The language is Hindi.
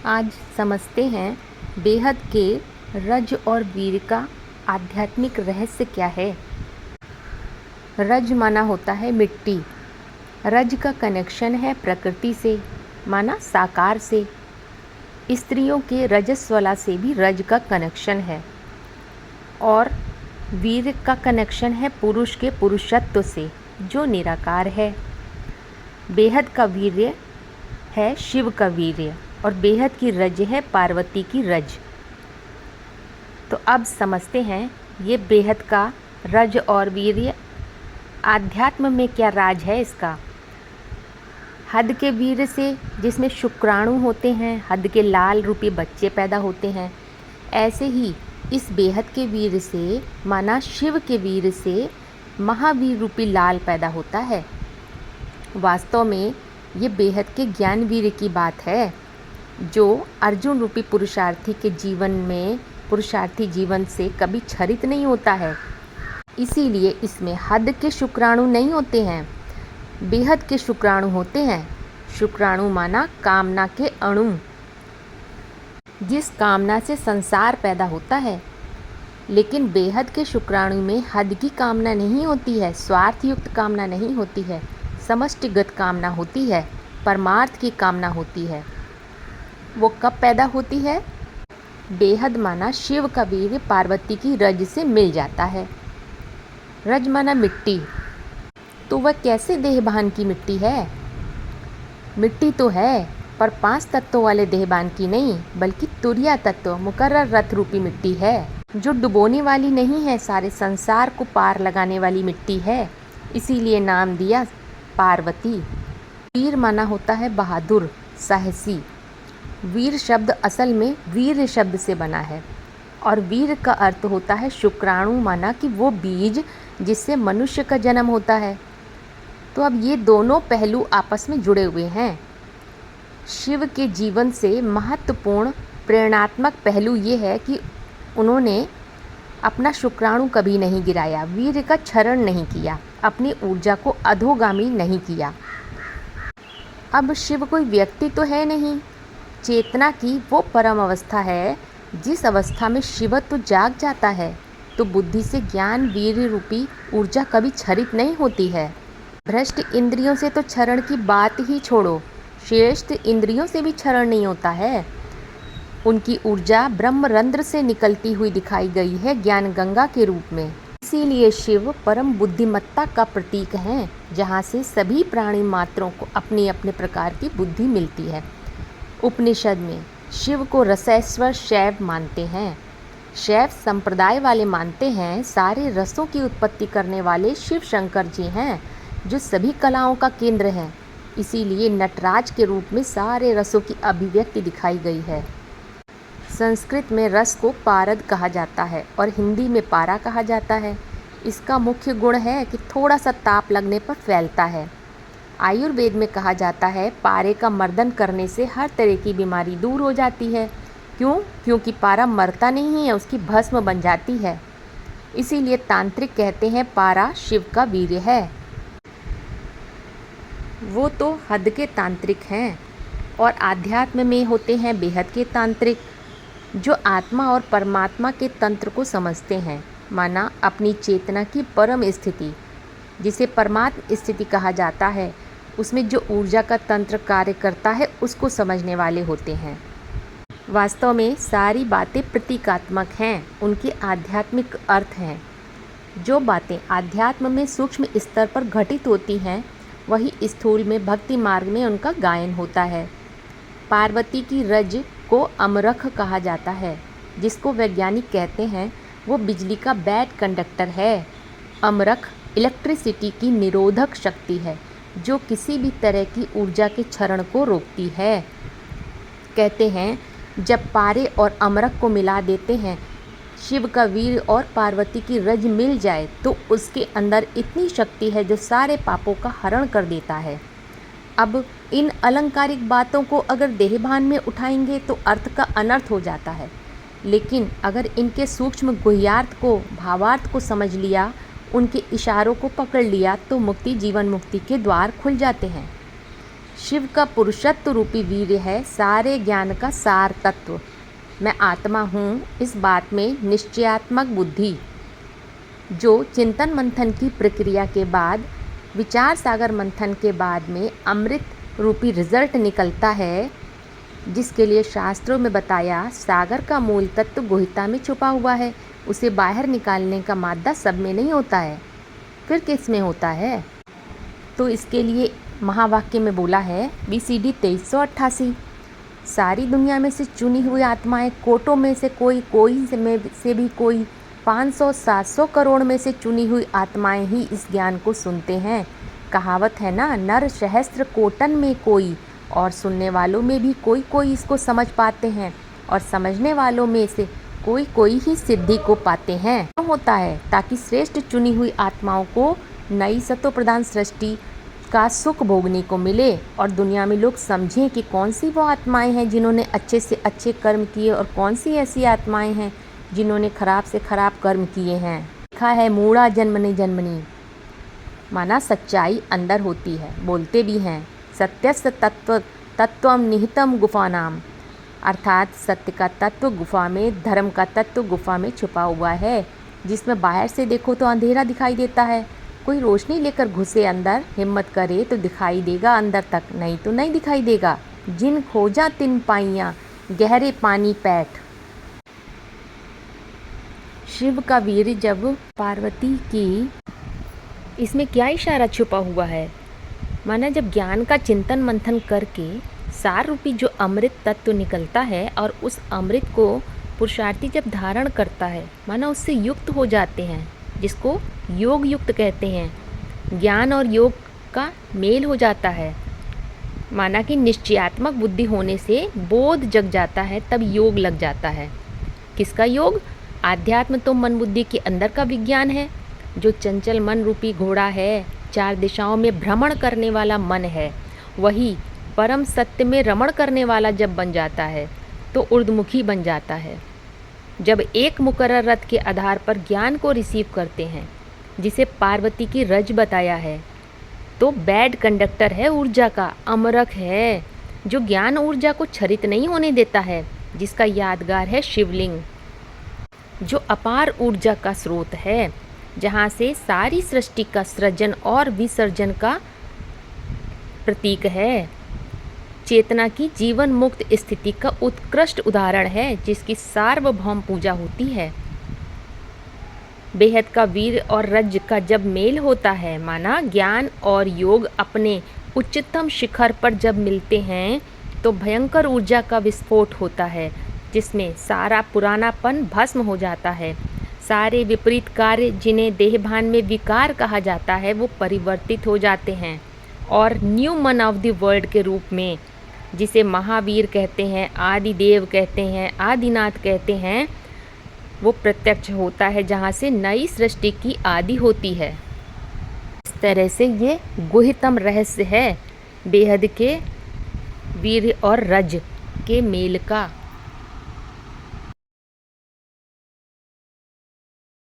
आज समझते हैं बेहद के रज और वीर का आध्यात्मिक रहस्य क्या है। रज माना होता है मिट्टी। रज का कनेक्शन है प्रकृति से, माना साकार से। स्त्रियों के रजस्वला से भी रज का कनेक्शन है और वीर का कनेक्शन है पुरुष के पुरुषत्व से, जो निराकार है। बेहद का वीर्य है शिव का वीर्य और बेहद की रज है पार्वती की रज। तो अब समझते हैं ये बेहद का रज और वीर्य आध्यात्म में क्या राज है इसका। हद के वीर से, जिसमें शुक्राणु होते हैं, हद के लाल रूपी बच्चे पैदा होते हैं, ऐसे ही इस बेहद के वीर से, माना शिव के वीर से, महावीर रूपी लाल पैदा होता है। वास्तव में ये बेहद के ज्ञान वीर की बात है, जो अर्जुन रूपी पुरुषार्थी के जीवन में, पुरुषार्थी जीवन से कभी छरित नहीं होता है। इसीलिए इसमें हद के शुक्राणु नहीं होते हैं, बेहद के शुक्राणु होते हैं। शुक्राणु माना कामना के अणु, जिस कामना से संसार पैदा होता है। लेकिन बेहद के शुक्राणु में हद की कामना नहीं होती है, स्वार्थ युक्त कामना नहीं होती है, समष्टिगत कामना होती है, परमार्थ की कामना होती है। वो कब पैदा होती है? बेहद माना शिव का वीर्य पार्वती की रज से मिल जाता है। रज माना मिट्टी, तो वह कैसे देहभान की मिट्टी है? मिट्टी तो है, पर 5 तत्वों वाले देहभान की नहीं, बल्कि तुरिया तत्व मुकर्रर रथ रूपी मिट्टी है, जो डुबोने वाली नहीं है, सारे संसार को पार लगाने वाली मिट्टी है। इसीलिए नाम दिया पार्वती। वीर माना होता है बहादुर, साहसी। वीर शब्द असल में वीर शब्द से बना है और वीर का अर्थ होता है शुक्राणु, माना कि वो बीज जिससे मनुष्य का जन्म होता है। तो अब ये दोनों पहलू आपस में जुड़े हुए हैं। शिव के जीवन से महत्वपूर्ण प्रेरणात्मक पहलू ये है कि उन्होंने अपना शुक्राणु कभी नहीं गिराया, वीर का क्षरण नहीं किया, अपनी ऊर्जा को अधोगामी नहीं किया। अब शिव कोई व्यक्ति तो है नहीं, चेतना की वो परम अवस्था है जिस अवस्था में शिवत्व जाग जाता है। तो बुद्धि से ज्ञान वीर रूपी ऊर्जा कभी क्षरित नहीं होती है। भ्रष्ट इंद्रियों से तो क्षरण की बात ही छोड़ो, श्रेष्ठ इंद्रियों से भी क्षरण नहीं होता है। उनकी ऊर्जा ब्रह्मरंध्र से निकलती हुई दिखाई गई है ज्ञान गंगा के रूप में। इसीलिए शिव परम बुद्धिमत्ता का प्रतीक हैं, जहाँ से सभी प्राणी मात्रों को अपनी अपने प्रकार की बुद्धि मिलती है। उपनिषद में शिव को रसैश्वर शैव मानते हैं। शैव संप्रदाय वाले मानते हैं सारे रसों की उत्पत्ति करने वाले शिव शंकर जी हैं, जो सभी कलाओं का केंद्र हैं। इसीलिए नटराज के रूप में सारे रसों की अभिव्यक्ति दिखाई गई है। संस्कृत में रस को पारद कहा जाता है और हिंदी में पारा कहा जाता है। इसका मुख्य गुण है कि थोड़ा सा ताप लगने पर फैलता है। आयुर्वेद में कहा जाता है पारे का मर्दन करने से हर तरह की बीमारी दूर हो जाती है। क्यों? क्योंकि पारा मरता नहीं है, उसकी भस्म बन जाती है। इसीलिए तांत्रिक कहते हैं पारा शिव का वीर्य है। वो तो हद के तांत्रिक हैं और आध्यात्म में होते हैं बेहद के तांत्रिक, जो आत्मा और परमात्मा के तंत्र को समझते हैं, माना अपनी चेतना की परम स्थिति, जिसे परमात्म स्थिति कहा जाता है, उसमें जो ऊर्जा का तंत्र कार्य करता है उसको समझने वाले होते हैं। वास्तव में सारी बातें प्रतीकात्मक हैं, उनके आध्यात्मिक अर्थ हैं। जो बातें आध्यात्म में सूक्ष्म स्तर पर घटित होती हैं, वही स्थूल में भक्ति मार्ग में उनका गायन होता है। पार्वती की रज को अमरख कहा जाता है, जिसको वैज्ञानिक कहते हैं वो बिजली का बैड कंडक्टर है। अमरख इलेक्ट्रिसिटी की निरोधक शक्ति है, जो किसी भी तरह की ऊर्जा के क्षरण को रोकती है। कहते हैं जब पारे और अमरख को मिला देते हैं, शिव का वीर और पार्वती की रज मिल जाए, तो उसके अंदर इतनी शक्ति है जो सारे पापों का हरण कर देता है। अब इन अलंकारिक बातों को अगर देहभान में उठाएंगे तो अर्थ का अनर्थ हो जाता है, लेकिन अगर इनके सूक्ष्म गुह्यार्थ को, भावार्थ को समझ लिया, उनके इशारों को पकड़ लिया, तो मुक्ति, जीवन मुक्ति के द्वार खुल जाते हैं। शिव का पुरुषत्व रूपी वीर्य है सारे ज्ञान का सार तत्व। मैं आत्मा हूँ, इस बात में निश्चयात्मक बुद्धि जो चिंतन मंथन की प्रक्रिया के बाद, विचार सागर मंथन के बाद में अमृत रूपी रिजल्ट निकलता है, जिसके लिए शास्त्रों में बताया सागर का मूल तत्व गुहिता में छुपा हुआ है। उसे बाहर निकालने का मादा सब में नहीं होता है, फिर किस में होता है? तो इसके लिए महावाक्य में बोला है BCD 2388, सारी दुनिया में से चुनी हुई आत्माएं, कोटों में से कोई से भी कोई 500-700 करोड़ में से चुनी हुई आत्माएं ही इस ज्ञान को सुनते हैं। कहावत है ना, नर सहस्त्र कोटन में कोई, और सुनने वालों में भी कोई कोई इसको समझ पाते हैं, और समझने वालों में से कोई कोई ही सिद्धि को पाते हैं। क्यों होता है? ताकि श्रेष्ठ चुनी हुई आत्माओं को नई सत्व प्रधान सृष्टि का सुख भोगने को मिले, और दुनिया में लोग समझें कि कौन सी वो आत्माएं हैं जिन्होंने अच्छे से अच्छे कर्म किए, और कौन सी ऐसी आत्माएं हैं जिन्होंने खराब से खराब कर्म किए हैं। लिखा है मूढ़ा जन्मनि जन्मनि, माना सच्चाई अंदर होती है। बोलते भी हैं सत्यस्य तत्वम निहितम गुफानाम, अर्थात सत्य का तत्व गुफा में, धर्म का तत्व गुफा में छुपा हुआ है, जिसमें बाहर से देखो तो अंधेरा दिखाई देता है। कोई रोशनी लेकर घुसे अंदर, हिम्मत करे तो दिखाई देगा अंदर तक, नहीं तो नहीं दिखाई देगा। जिन खोजा तिन पाइयाँ, गहरे पानी पैठ। शिव का वीर जब पार्वती की, इसमें क्या इशारा छुपा हुआ है? माना जब ज्ञान का चिंतन मंथन करके सार रूपी जो अमृत तत्व निकलता है, और उस अमृत को पुरुषार्थी जब धारण करता है, माना उससे युक्त हो जाते हैं, जिसको योग युक्त कहते हैं। ज्ञान और योग का मेल हो जाता है, माना कि निश्चयात्मक बुद्धि होने से बोध जग जाता है, तब योग लग जाता है। किसका योग? आध्यात्म तो मन बुद्धि के अंदर का विज्ञान है, जो चंचल मन रूपी घोड़ा है, 4 दिशाओं में भ्रमण करने वाला मन है, वही परम सत्य में रमण करने वाला जब बन जाता है तो ऊर्ध्वमुखी बन जाता है। जब एक मुकर्रर रथ के आधार पर ज्ञान को रिसीव करते हैं, जिसे पार्वती की रज बताया है, तो बैड कंडक्टर है ऊर्जा का, अमरख है, जो ज्ञान ऊर्जा को क्षरित नहीं होने देता है, जिसका यादगार है शिवलिंग, जो अपार ऊर्जा का स्रोत है, जहाँ से सारी सृष्टि का सृजन और विसर्जन का प्रतीक है। चेतना की जीवन मुक्त स्थिति का उत्कृष्ट उदाहरण है, जिसकी सार्वभौम पूजा होती है। बेहद का वीर और रज का जब मेल होता है, माना ज्ञान और योग अपने उच्चतम शिखर पर जब मिलते हैं, तो भयंकर ऊर्जा का विस्फोट होता है, जिसमें सारा पुरानापन भस्म हो जाता है। सारे विपरीत कार्य, जिन्हें देहभान में विकार कहा जाता है, वो परिवर्तित हो जाते हैं, और न्यू मन ऑफ द वर्ल्ड के रूप में, जिसे महावीर कहते हैं, आदि देव कहते हैं, आदिनाथ कहते हैं, वो प्रत्यक्ष होता है, जहाँ से नई सृष्टि की आदि होती है। इस तरह से ये गुहितम रहस्य है बेहद के वीर और रज के मेल का।